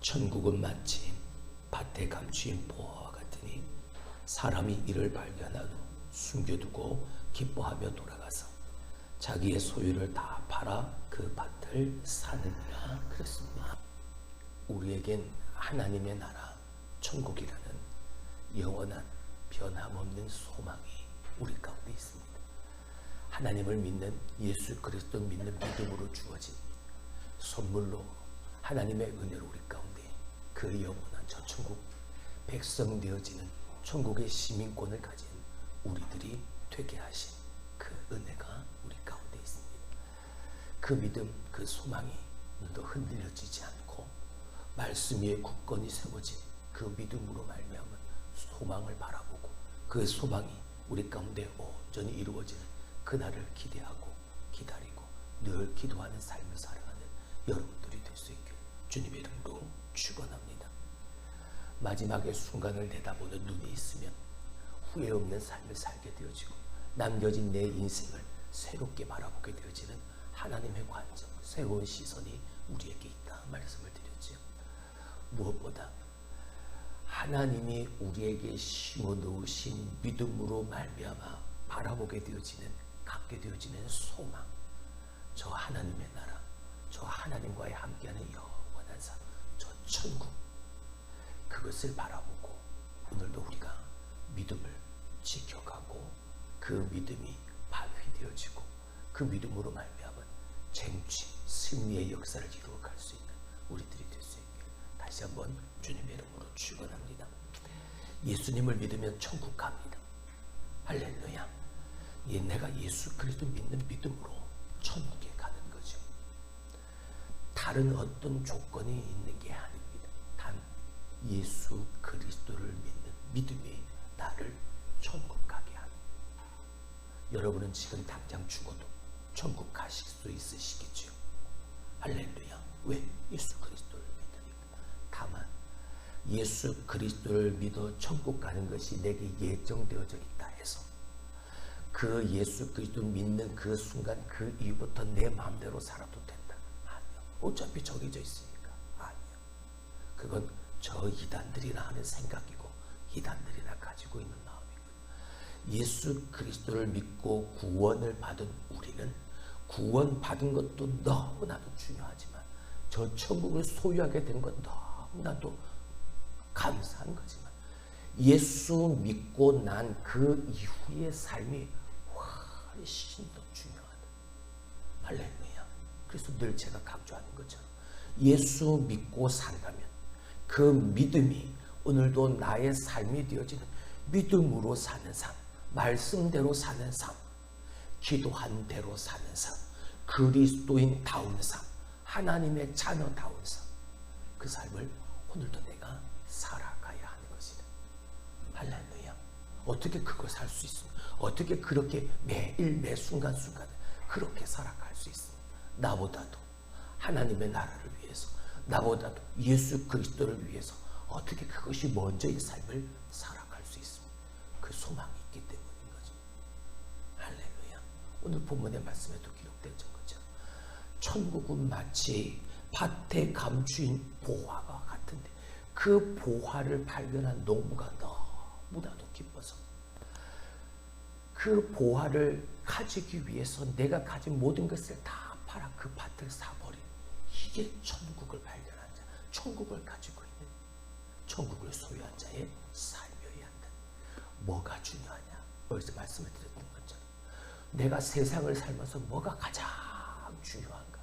천국은 마치 밭에 감추인 보화와 같으니 사람이 이를 발견하고 숨겨두고 기뻐하며 돌아가서 자기의 소유를 다 팔아 그 밭을 사느니라. 그렇습니다. 우리에겐 하나님의 나라 천국이라는 영원한 변함없는 소망이 우리 가운데 있습니다. 하나님을 믿는 예수 그리스도 믿는 믿음으로 주어진 선물로 하나님의 은혜로 우리 가운데 그 영원한 저 천국 백성 되어지는 천국의 시민권을 가진 우리들이 되게 하신 그 은혜가 우리 가운데 있습니다. 그 믿음, 그 소망이 오늘도 흔들려지지 않고 말씀 위에 굳건히 세워진 그 믿음으로 말미암은 소망을 바라보고 그 소망이 우리 가운데 온전히 이루어지는 그날을 기대하고 기다리고 늘 기도하는 삶을 살아가는 여러분들이 될 수 있길 주님의 이름으로 축원합니다. 마지막의 순간을 내다보는 눈이 있으면 후회 없는 삶을 살게 되어지고 남겨진 내 인생을 새롭게 바라보게 되어지는 하나님의 관점, 새로운 시선이 우리에게 있다 말씀을 드렸지요. 무엇보다 하나님이 우리에게 심어 놓으신 믿음으로 말미암아 바라보게 되어지는, 갖게 되어지는 소망, 저 하나님의 나라, 저 하나님과의 함께하는 영원한 삶, 저 천국, 그것을 바라보고 오늘도 우리가 믿음을 지켜가고 그 믿음이 발휘되어지고 그 믿음으로 말미암은 쟁취, 승리의 역사를 이루어갈 수 있는 우리들이 될 수 있기를 다시 한번 주님의 이름으로 축원합니다. 예수님을 믿으면 천국 갑니다. 할렐루야. 내가 예수 그리스도 믿는 믿음으로 천국에 가는 거죠. 다른 어떤 조건이 있는 게 아닙니다. 단 예수 그리스도를 믿는 믿음이 나를 천국 가게 합니다. 여러분은 지금 당장 죽어도 천국 가실 수 있으시겠죠. 할렐루야. 왜? 예수 그리스도를 믿으니까. 다만 예수 그리스도를 믿어 천국 가는 것이 내게 예정되어져 있다 해서 그 예수 그리스도 믿는 그 순간 그 이후부터 내 마음대로 살아도 된다. 아니요. 어차피 정해져 있으니까. 아니요. 그건 저 이단들이나 하는 생각이고 이단들이나 가지고 있는 마음이고, 예수 그리스도를 믿고 구원을 받은 우리는 구원 받은 것도 너무나도 중요하지만 저 천국을 소유하게 된 건 너무나도 감사한 거지만 예수 믿고 난 그 이후의 삶이 훨씬 더 중요하다. 할렐루야. 그래서 늘 제가 강조하는 것처럼 예수 믿고 산다면 그 믿음이 오늘도 나의 삶이 되어지는 믿음으로 사는 삶, 말씀대로 사는 삶, 기도한 대로 사는 삶, 그리스도인다운 삶, 하나님의 자녀다운 삶, 그 삶을 오늘도 내가 살아가야 하는 것이다. 할렐루야. 어떻게 그걸 살 수 있습니까? 어떻게 그렇게 매일 매 순간순간을 그렇게 살아갈 수 있습니까? 나보다도 하나님의 나라를 위해서, 나보다도 예수 그리스도를 위해서 어떻게 그것이 먼저의 삶을 살아갈 수 있습니까? 그 소망이 있기 때문인 거죠. 할렐루야. 오늘 본문의 말씀에도 기록된 것처럼 천국은 마치 밭에 감추인 보화가 같은데 그 보화를 발견한 농부가 너무나도 기뻐서 그 보화를 가지기 위해서 내가 가진 모든 것을 다 팔아 그 밭을 사버린, 이게 천국을 발견한 자, 천국을 가지고 있는, 천국을 소유한 자의 삶이어야 한다. 뭐가 중요하냐? 여기서 말씀을 드렸던 것처럼 내가 세상을 살면서 뭐가 가장 중요한가?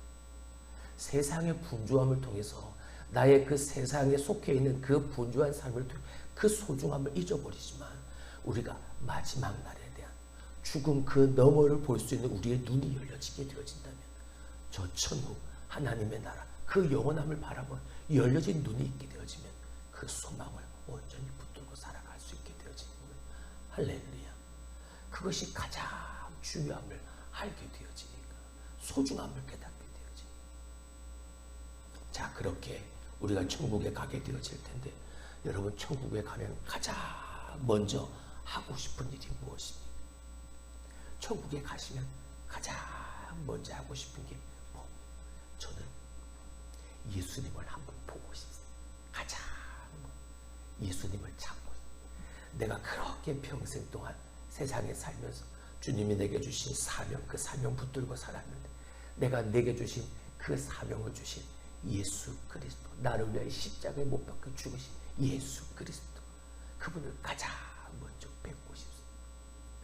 세상의 분주함을 통해서 나의 그 세상에 속해 있는 그 분주한 삶을 통해 그 소중함을 잊어버리지만 우리가 마지막 날에 대한 죽음 그 너머를 볼 수 있는 우리의 눈이 열려지게 되어진다면 저 천국 하나님의 나라 그 영원함을 바라보는 열려진 눈이 있게 되어지면 그 소망을 온전히 붙들고 살아갈 수 있게 되어지는 거예요. 할렐루야. 그것이 가장 중요함을 알게 되어지니까, 소중함을 깨닫게 되어지니까. 자, 그렇게 우리가 천국에 가게 되어질 텐데 여러분, 천국에 가면 가장 먼저 하고 싶은 일이 무엇입니까? 천국에 가시면 가장 먼저 하고 싶은 게 저는 예수님을 한번 보고 싶습니다. 예수님을 찾고 내가 그렇게 평생 동안 세상에 살면서 주님이 내게 주신 사명, 그 사명 붙들고 살았는데 내가 내게 주신 그 사명을 주신 예수 그리스도, 나를 위하여 십자가에 못 박혀 죽으신 예수 그리스도, 그분을 가장 먼저 뵙고 싶습니다.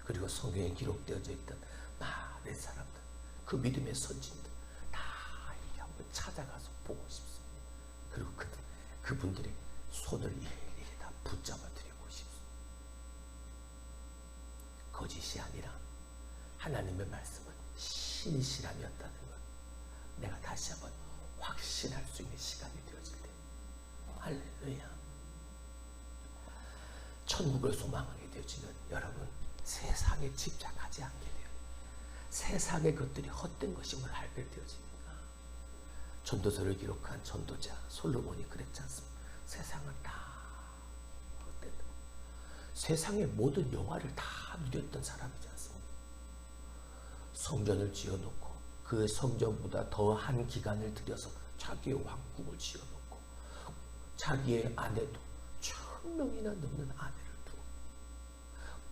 그리고 성경에 기록되어져 있던 많은 사람들, 그 믿음의 선진들 다 이렇게 한번 찾아가서 보고 싶습니다. 그리고 그분들의 손을 일일이 다 붙잡아 드리고 싶습니다. 거짓이 아니라 하나님의 말씀은 신실함이었다는 것, 내가 다시 한번 확신할 수 있는 시간이 되어질 때, 할렐루야. 천국을 소망하게 되어지면 여러분 세상에 집착하지 않게 돼요. 세상의 것들이 헛된 것임을 알게 되어집니다. 전도서를 기록한 전도자 솔로몬이 그랬지 않습니까? 세상은 다 헛되다. 세상의 모든 영화를 다 누렸던 사람이지 않습니까? 성전을 지어놓고 그 성전보다 더한 기간을 들여서 자기의 왕국을 지어놓고 자기의 아내도 1000명이나 넘는 아내를 두고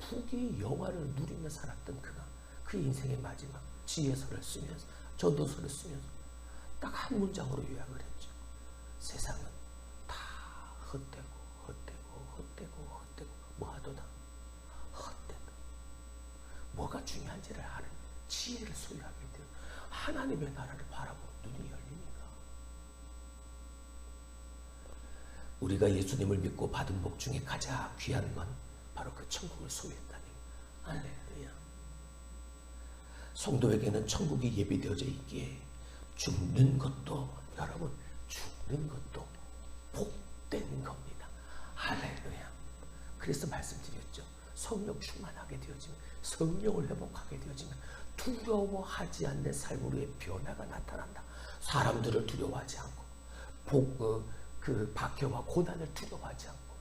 부귀 영화를 누리며 살았던 그가 그 인생의 마지막 지혜서를 쓰면서, 전도서를 쓰면서 딱 한 문장으로 요약을 했죠. 세상은 다 헛되고 뭐하도다 헛되다. 뭐가 중요한지를 아는 지혜를 소유하게 되어 하나님의 나라를 바라보는 눈이 열리니까 우리가 예수님을 믿고 받은 복 중에 가장 귀한 건 바로 그 천국을 소유했다는 거예요. 할렐루야. 성도에게는 천국이 예비되어져 있기에 죽는 것도, 여러분 죽는 것도 복된 겁니다. 할렐루야. 그래서 말씀드렸죠. 성령 충만하게 되어지면, 성령을 회복하게 되어지면 두려워하지 않는 삶으로의 변화가 나타난다. 사람들을 두려워하지 않고 그 박해와 고난을 두려워하지 않고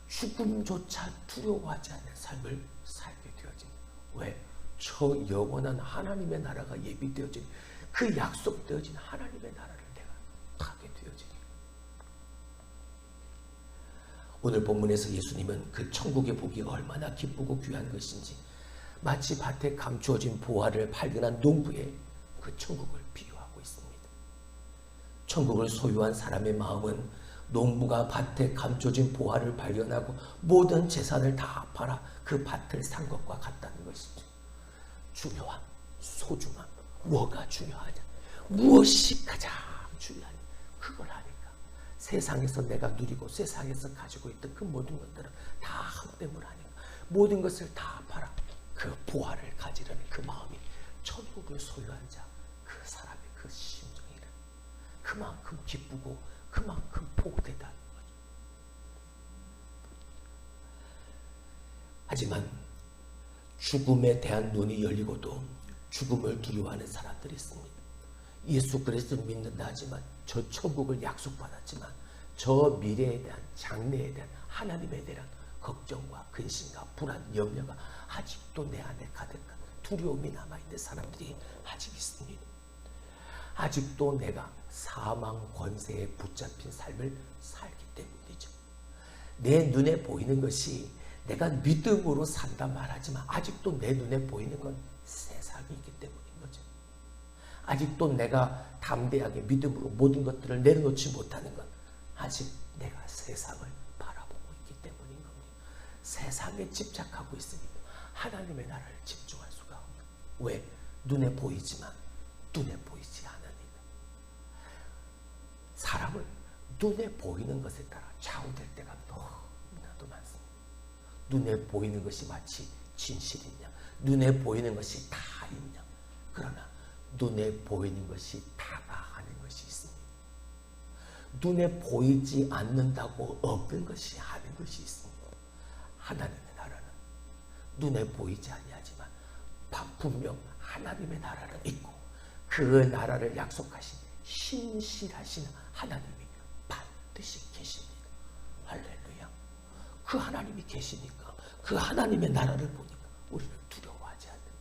죽음조차 두려워하지 않는 삶을 살게 되어집니다. 왜? 저 영원한 하나님의 나라가 예비되어진, 그 약속되어진 하나님의 나라를 내가 가게 되어지니. 오늘 본문에서 예수님은 그 천국의 보기가 얼마나 기쁘고 귀한 것인지 마치 밭에 감추어진 보화를 발견한 농부의 그 천국을 비유하고 있습니다. 천국을 소유한 사람의 마음은 농부가 밭에 감춰진 보화를 발견하고 모든 재산을 다 팔아 그 밭을 산 것과 같다는 것이죠. 중요함, 소중함, 뭐가 중요하냐, 무엇이 가장 중요하냐, 그걸 하니까 세상에서 내가 누리고 세상에서 가지고 있던 그 모든 것들은 다 헛됨을 하니까 모든 것을 다 팔아 그 보화를 가지려는 그 마음이 천국을 소유한 자, 그 사람의 그 심정이라 그만큼 기쁘고 그만큼 복되다는 거죠. 하지만 죽음에 대한 눈이 열리고도 죽음을 두려워하는 사람들이 있습니다. 예수 그리스도를 믿는다 하지만 저 천국을 약속받았지만 저 미래에 대한, 장래에 대한, 하나님에 대한 걱정과 근심과 불안, 염려가 아직도 내 안에 가득한 두려움이 남아있는 사람들이 아직 있습니다. 아직도 내가 사망 권세에 붙잡힌 삶을 살기 때문이죠. 내 눈에 보이는 것이 내가 믿음으로 산다 말하지만 아직도 내 눈에 보이는 건 세상이 있기 때문인 거죠. 아직도 내가 담대하게 믿음으로 모든 것들을 내려놓지 못하는 건 아직 내가 세상을 바라보고 있기 때문인 겁니다. 세상에 집착하고 있으니까 하나님의 나라를 집중할 수가 없는. 왜? 눈에 보이지만 눈에 보이지 않으니까. 사람을 눈에 보이는 것에 따라 좌우될 때가 너무나도 많습니다. 눈에 보이는 것이 마치 진실이냐, 눈에 보이는 것이 다 있냐. 그러나 눈에 보이는 것이 다가 아닌 것이 있습니다. 눈에 보이지 않는다고 없는 것이 아닌 것이 있습니다. 하나님의 나라는 눈에 보이지 아니하지만 분명 하나님의 나라는 있고 그 나라를 약속하신 신실하신 하나님이 반드시 계십니다. 할렐루야. 그 하나님이 계시니까 그 하나님의 나라를 보니까 우리는 두려워하지 않는 거예요.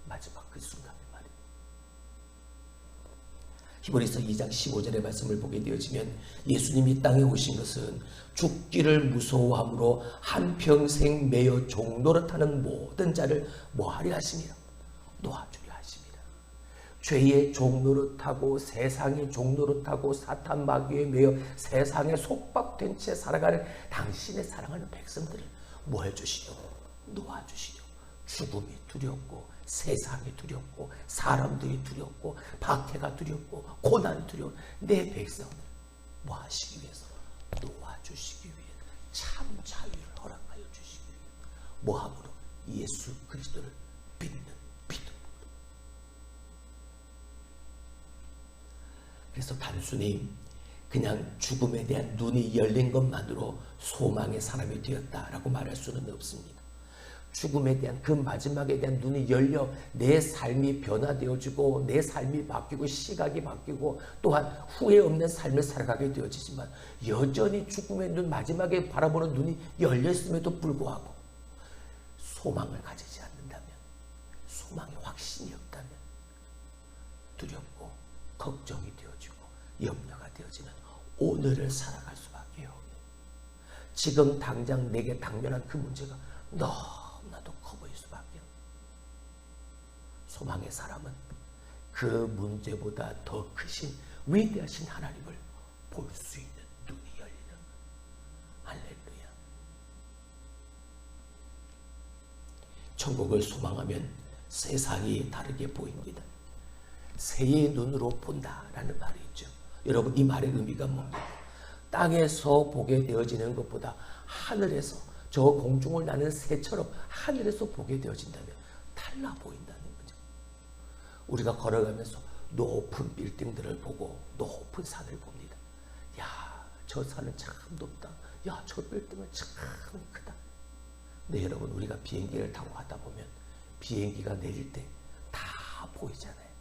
마지막 그 순간의 말입니다. 히브리서 2장 15절의 말씀을 보게 되어지면 예수님이 땅에 오신 것은 죽기를 무서워함으로 한평생 매여 종노릇하는 모든 자를 뭐하려 하심이라? 놓아주려 하심이라. 죄의 종노릇하고 세상의 종노릇하고 사탄 마귀에 매여 세상에 속박된 채 살아가는 당신의 사랑하는 백성들을 뭐 해주시려고? 놓아주시려고. 죽음이 두렵고 세상이 두렵고 사람들이 두렵고 박해가 두렵고 고난이 두려운 내 백성을 뭐 하시기 위해서? 놓아주시기 위해 참 자유를 허락하여 주시기 위해 뭐함으로? 예수 그리스도를 믿는 믿음으로. 그래서 단순히 그냥 죽음에 대한 눈이 열린 것만으로 소망의 사람이 되었다라고 말할 수는 없습니다. 죽음에 대한 그 마지막에 대한 눈이 열려 내 삶이 변화되어지고 내 삶이 바뀌고 시각이 바뀌고 또한 후회 없는 삶을 살아가게 되어지지만 여전히 죽음의 눈 마지막에 바라보는 눈이 열렸음에도 불구하고 소망을 가지지 않는다면, 소망의 확신이 없다면 두렵고 걱정이 되어지고 염려가 되어지는 오늘을 살아갈 수밖에 없는, 지금 당장 내게 당면한 그 문제가 너무나도 커 보일 수밖에 없는 소망의 사람은 그 문제보다 더 크신 위대하신 하나님을 볼 수 있는 눈이 열리는 거예요. 할렐루야. 천국을 소망하면 세상이 다르게 보입니다. 새의 눈으로 본다라는 말이 있죠. 여러분, 이 말의 의미가 뭡니까? 땅에서 보게 되어지는 것보다 하늘에서 저 공중을 나는 새처럼 하늘에서 보게 되어진다면 달라 보인다는 거죠. 우리가 걸어가면서 높은 빌딩들을 보고 높은 산을 봅니다. 야, 저 산은 참 높다. 야, 저 빌딩은 참 크다. 근데 여러분, 우리가 비행기를 타고 가다 보면 비행기가 내릴 때 다 보이잖아요.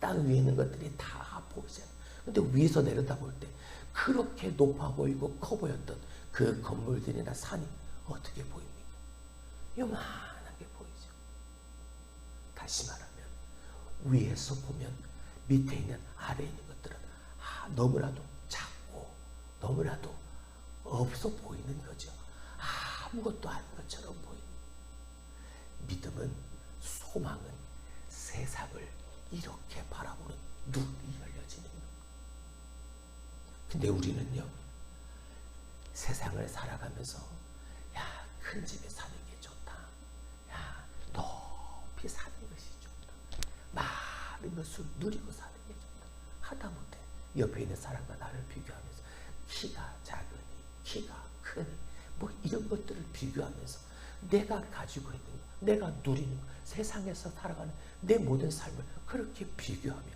땅 위에 있는 것들이 다 보이잖아요. 근데 위에서 내려다볼 때 그렇게 높아 보이고 커 보였던 그 건물들이나 산이 어떻게 보입니까? 요만하게 보이죠. 다시 말하면 위에서 보면 밑에 있는 아래에 있는 것들은 너무나도 작고 너무나도 없어 보이는 거죠. 아무것도 아닌 것처럼 보이는. 믿음은, 소망은 세상을 이렇게 바라보는 눈이 열려지는 것. 근데 우리는요, 세상을 살아가면서 야, 큰 집에 사는 게 좋다. 야, 높이 사는 것이 좋다. 많은 것을 누리고 사는 게 좋다. 하다못해 옆에 있는 사람과 나를 비교하면서 키가 작으니, 키가 크니, 뭐 이런 것들을 비교하면서 내가 가지고 있는 것, 내가 누리는 것, 세상에서 살아가는 내 모든 삶을 그렇게 비교하며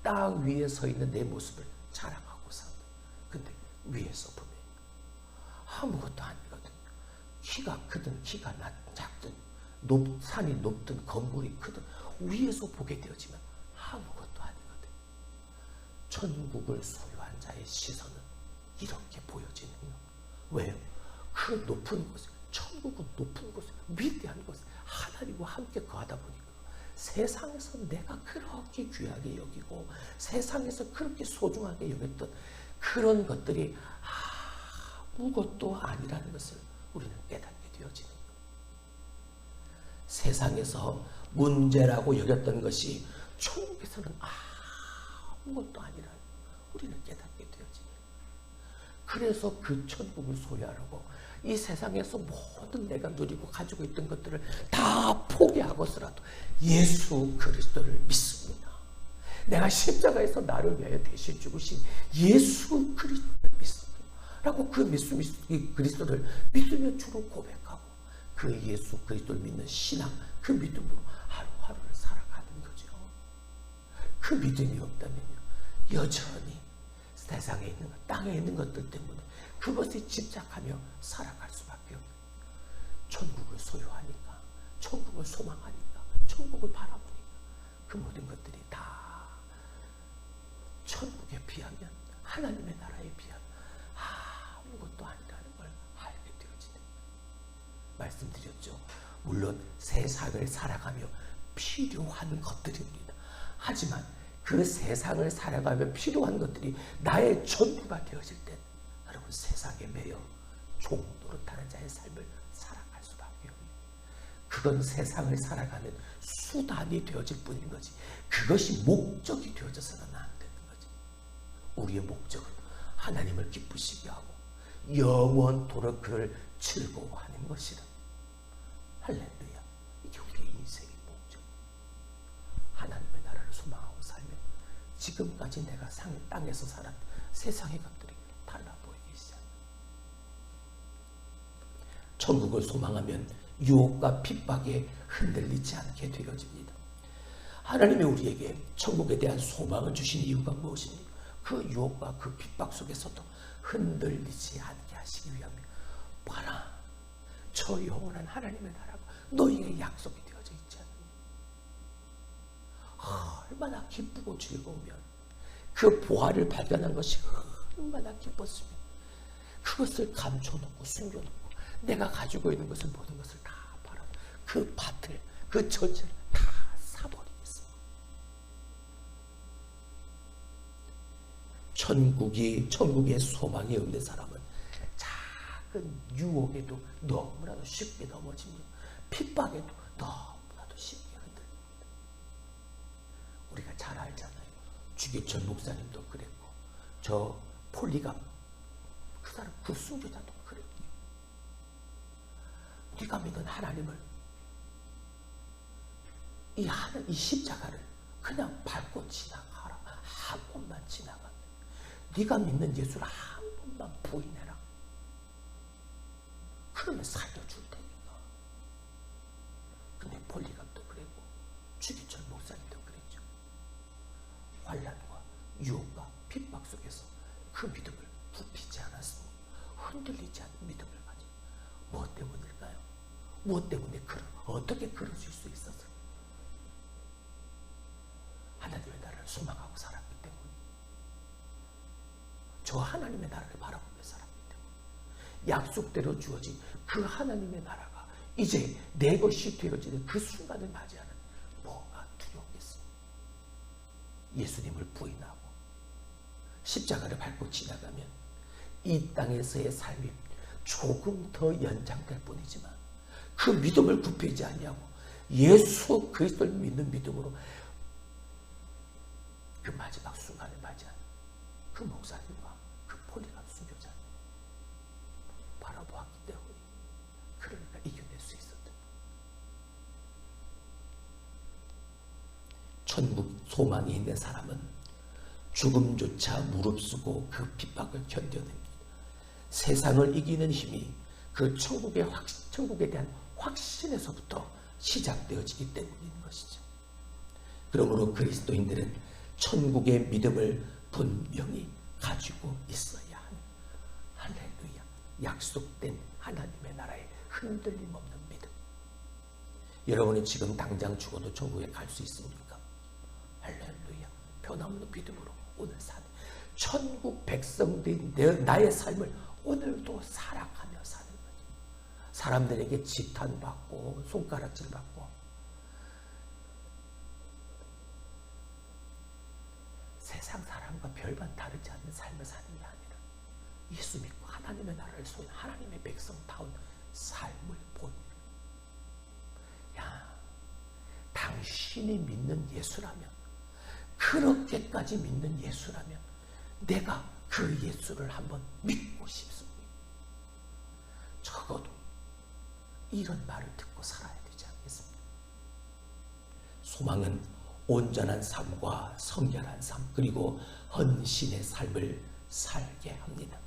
땅 위에 서 있는 내 모습을 자랑하고 산다. 근데 위에서 보면 아무것도 아니거든요. 키가 크든 키가 작든 산이 높든 건물이 크든 위에서 보게 되어지면 아무것도 아니거든요. 천국을 소유한 자의 시선은 이렇게 보여지는 거예요. 왜요? 그 높은 곳에, 천국은 높은 곳에, 위대한 곳에 하나님과 함께 거하다 보니까 세상에서 내가 그렇게 귀하게 여기고 세상에서 그렇게 소중하게 여겼던 그런 것들이 아무것도 아니라는 것을 우리는 깨닫게 되어지는 거예요. 세상에서 문제라고 여겼던 것이 천국에서는 아무것도 아니라는 걸 우리는 깨닫게 되어지는 거예요. 그래서 그 천국을 소유하려고 이 세상에서 모든 내가 누리고 가지고 있던 것들을 다 포기하고서라도 예수 그리스도를 믿습니다. 내가 십자가에서 나를 위하여 대신 죽으신 예수 그리스도를 믿습니다. 라고 그 그리스도를 믿으며 주로 고백하고 그 예수 그리스도를 믿는 신앙, 그 믿음으로 하루하루를 살아가는 거죠. 그 믿음이 없다면요, 여전히 세상에 있는 것, 땅에 있는 것들 때문에 그것에 집착하며 살아갈 수밖에 없는, 천국을 소유하니까, 천국을 소망하니까, 천국을 바라보니까 그 모든 것들이 다 천국에 비하면, 하나님의 나라에 비하면 아무것도 아니라는 걸 알게 되어지는, 말씀드렸죠. 물론 세상을 살아가며 필요한 것들입니다. 하지만 그 그 세상을 살아가며 필요한 것들이 나의 전부가 되어질 때 여러분 세상에 매여 종 노릇하는 자의 삶을 살아갈 수밖에 없는, 그건 세상을 살아가는 수단이 되어질 뿐인 거지 그것이 목적이 되어져서는 안 되는 거지. 우리의 목적은 하나님을 기쁘시게 하고 영원토록 그를 즐거워하는 것이다. 할렐루야. 이게 우리의 인생의 목적. 하나님의 나라를 소망하고 살면 지금까지 내가 땅에서 살았던 세상의 것들이 달라 보이기 시작합니다. 천국을 소망하면 유혹과 핍박에 흔들리지 않게 되어집니다. 하나님이 우리에게 천국에 대한 소망을 주신 이유가 무엇입니까? 그 유혹과 그 핍박 속에서도 흔들리지 않게 하시기 위함이에요. 봐라, 저 영원한 하나님의 나라가 너희에게 약속이 되어져 있지 않느냐. 얼마나 기쁘고 즐거우면, 그 보화를 발견한 것이 얼마나 기뻤으면 그것을 감춰놓고 숨겨놓고 내가 가지고 있는 것을 모든 것을 다 팔아 그 밭을, 그 전체를 다 사버리겠어. 천국에 소망이 없는 사람은 작은 유혹에도 너무나도 쉽게 넘어집니다. 핍박에도 너무나도 쉽게 흔들립니다. 우리가 잘 알잖아요. 주기철 목사님도 그랬고, 저 폴리갑 그 사람, 그 순교자도 그랬고요. 네가 믿는 하나님을, 이 십자가를 그냥 밟고 지나가라. 한 번만 지나가면, 네가 믿는 예수를 한 번만 부인해라. 그러면 살려줄 테니까. 근데 폴리갑도 그랬고 주기철 목사님도 그랬죠. 환난과 유혹과 핍박 속에서 그 믿음을 굽히지 않았습니다. 흔들리지 않는 믿음을 가지고. 무엇 때문일까요? 무엇 때문에 어떻게 그러실 수 있었어요? 하나님의 나라를 소망하고 살았기 때문에, 저 하나님의 나라를 바라보며 살았기 때문에, 약속대로 주어진 그 하나님의 나라가 이제 내 것이 되어지는 그 순간을 맞이하는 뭐가 두렵겠어요? 예수님을 부인하고 십자가를 밟고 지나가면 이 땅에서의 삶이 조금 더 연장될 뿐이지만 그 믿음을 굽히지 아니하고 예수 그리스도를 믿는 믿음으로 그 마지막 순간을 맞이하는 그 목사님과 그 폴리갑 순교자를 바라보았기 때문에, 그러니까 이겨낼 수 있었던. 천국 소망이 있는 사람은 죽음조차 무릅쓰고 그 핍박을 견뎌냅니다. 세상을 이기는 힘이 그 천국에 대한 확신에서부터 시작되어지기 때문인 것이죠. 그러므로 그리스도인들은 천국의 믿음을 분명히 가지고 있어야 하는, 할렐루야, 약속된 하나님의 나라의 흔들림 없는 믿음. 여러분이 지금 당장 죽어도 천국에 갈 수 있습니까? 할렐루야, 변함없는 믿음으로 오늘 사는 천국 백성들인 나의 삶을 오늘도 살아가며 사는 거죠. 사람들에게 지탄받고 손가락질받고 세상 사람과 별반 다르지 않는 삶을 사는 게 아니라 예수 믿고 하나님의 나라를 소유한 하나님의 백성다운 삶을 본, 당신이 믿는 예수라면, 그렇게까지 믿는 예수라면 내가 그 예수를 한번 믿고 싶습니다. 적어도 이런 말을 듣고 살아야 되지 않겠습니까? 소망은 온전한 삶과 성결한 삶, 그리고 헌신의 삶을 살게 합니다.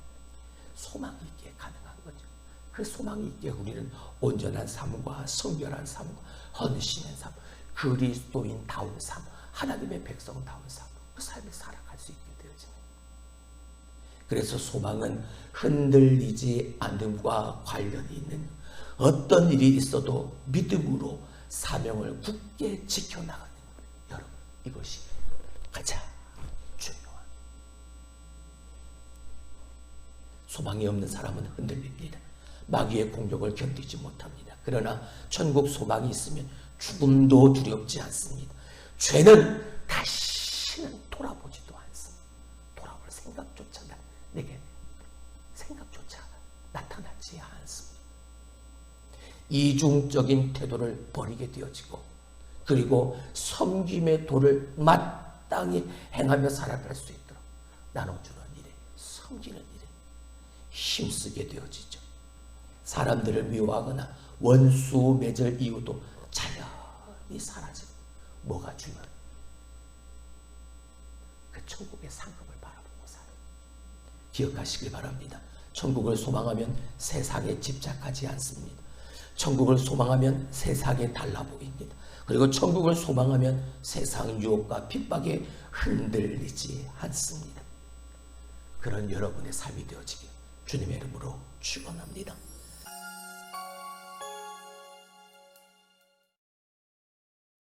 소망이 있기에 가능한 거죠. 그 소망이 있기에 우리는 온전한 삶과 성결한 삶과 헌신의 삶, 그리스도인다운 삶, 하나님의 백성다운 삶, 그 삶을 살아갈 수 있게 되어집니다. 그래서 소망은 흔들리지 않음과 관련이 있는, 어떤 일이 있어도 믿음으로 사명을 굳게 지켜나가는 거예요. 여러분, 이것이 가장 중요한. 소망이 없는 사람은 흔들립니다. 마귀의 공격을 견디지 못합니다. 그러나 천국 소망이 있으면 죽음도 두렵지 않습니다. 죄는 다시는 돌아보지도 않습니다. 돌아볼 생각조차 내게 생각조차 나타나지 않습니다. 이중적인 태도를 버리게 되어지고 그리고 섬김의 도를 마땅히 행하며 살아갈 수 있도록 나눠주는 일에 섬기는 일에 힘쓰게 되어지죠. 사람들을 미워하거나 원수 맺을 이유도 자연히 사라지고 뭐가 중요해요? 그 천국의 상급을 바라보고 살아요. 기억하시길 바랍니다. 천국을 소망하면 세상에 집착하지 않습니다. 천국을 소망하면 세상에 달라 보입니다. 그리고 천국을 소망하면 세상 유혹과 핍박에 흔들리지 않습니다. 그런 여러분의 삶이 되어지길 주님의 이름으로 축원합니다.